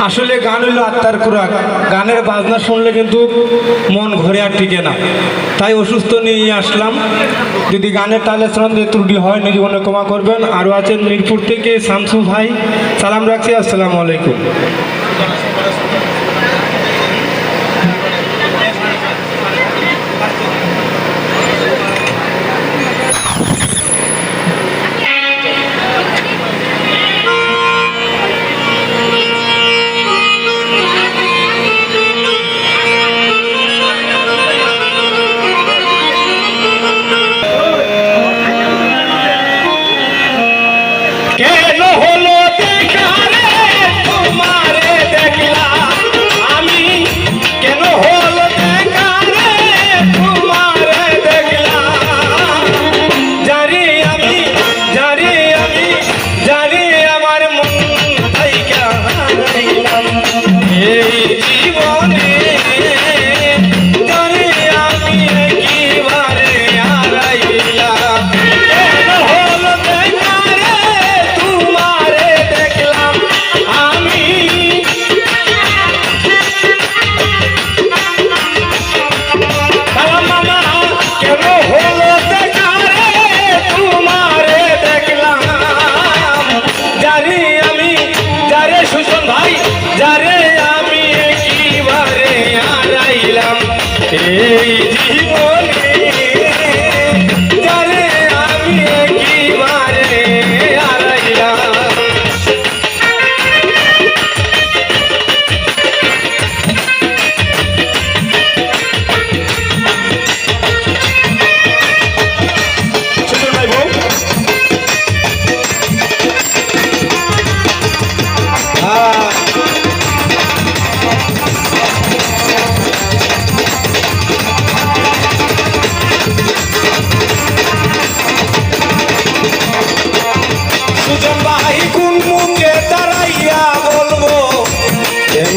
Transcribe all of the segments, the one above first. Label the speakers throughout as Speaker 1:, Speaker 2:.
Speaker 1: আসলে গান হইলো আত্মার খোরাক। গানের বাজনা শুনলে কিন্তু মন ঘরে আর টিকে না, তাই অসুস্থ নিয়ে আসলাম। যদি গানের তালে শ্রদ্ধে ত্রুটি হয় নিজ মনে ক্ষমা করবেন। আরও আছেন মিরপুর থেকে শামসু ভাই, সালাম রাখছি, আসসালামু আলাইকুম।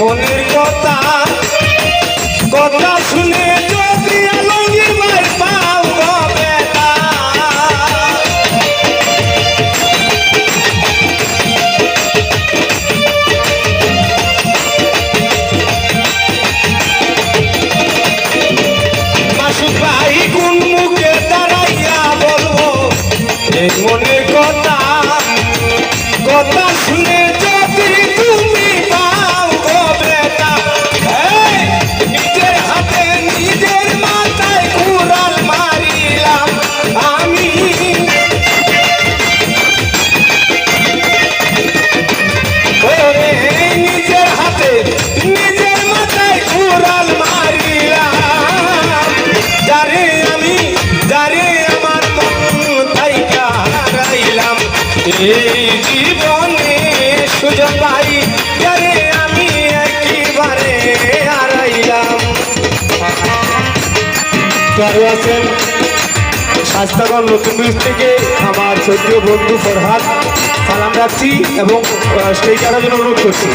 Speaker 1: মনের কথা কথা শুনে যদি আলমগীর ভাই পাও গো বেটা, মাসুদ ভাই কোন মুখে দাঁড়াইয়া বলবো এই মনের কথা কথা শুনে যদি তুমি এই জীবনে সুযোগ পাই যারে আমি একেবারে হারাইলাম। আরো আছেন স্বাস্থ্যগর নতুন ব্রিজ থেকে আমার শ্রদ্ধেয় বন্ধু ফরহাদ, সালাম রাখছি এবং স্টেজ করার জন্য অনুরোধ করছি।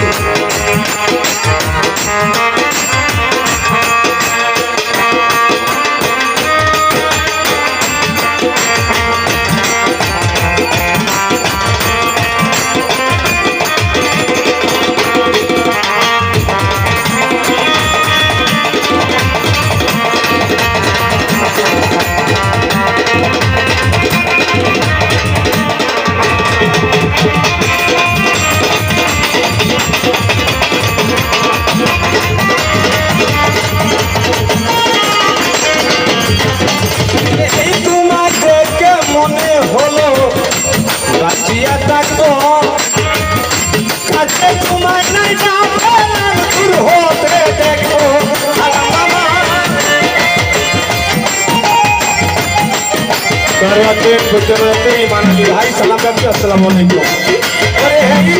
Speaker 1: ভাই সালাম রাখছি, আসসালামু আলাইকুম।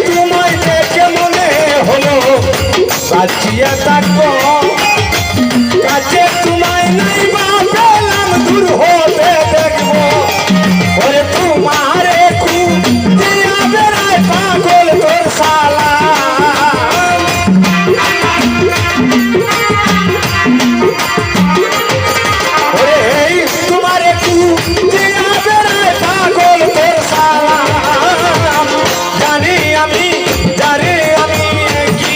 Speaker 1: তোমায় দেখে মনে হলো সাজিয়া থাকবো কাছে, তোমায় নাই বা পেলাম দূর হতে দেখবো। ওরে তোমারে খুব দিয়া বেড়ায় পাগল তোর সালা, তোমারে খুব দিয়া বেড়ায় পাগল তোর সালা। জানি আমি যারে আমি কি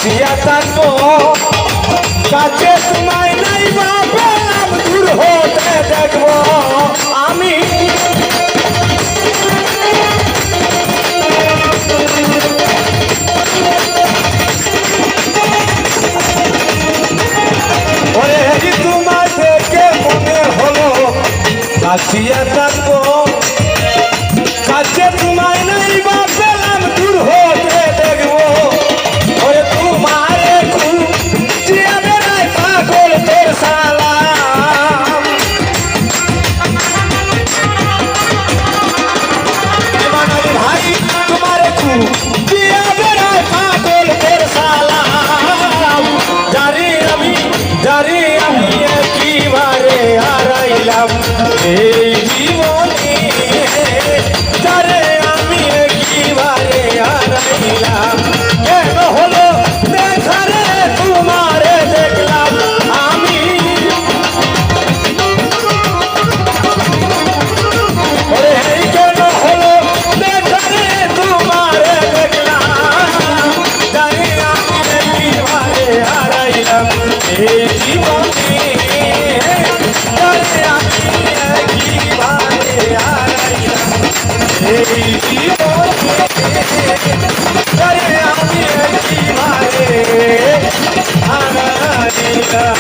Speaker 1: বাঁচিয়া থাকবো কাছে তোমায় নাই বা পেলাম দূর হতে দেখবো আমি ওরে তোমার থেকে মনে হলো বাঁচিয়া থাকবো কাছে তোমায় নাই বা পেলাম দূর হতে দেখবো ওরে তোমারে খুব জিয়া বেড়ায় পাগল তোর সালাম বাঙালি ভাই তোমারে খুব জিয়া বেড়ায় পাগল তোর সালাম জারি আমি একেবারে হারাইলাম এই জীবনে যারে আমি একেবারে হারাইলাম কেন হলো দেখারে তোমারে দেখলাম আমি ওরে কেন হলো দেখারে তোমারে দেখলাম জানি আমি একেবারে হারাইলাম এই জীবনে যারে আমি একেবারে হারাইলাম এই জীবনে যারে আমি একেবারে হারাইলাম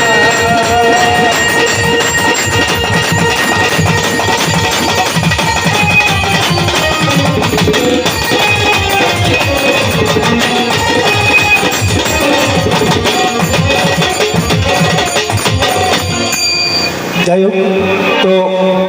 Speaker 1: যাই হোক তো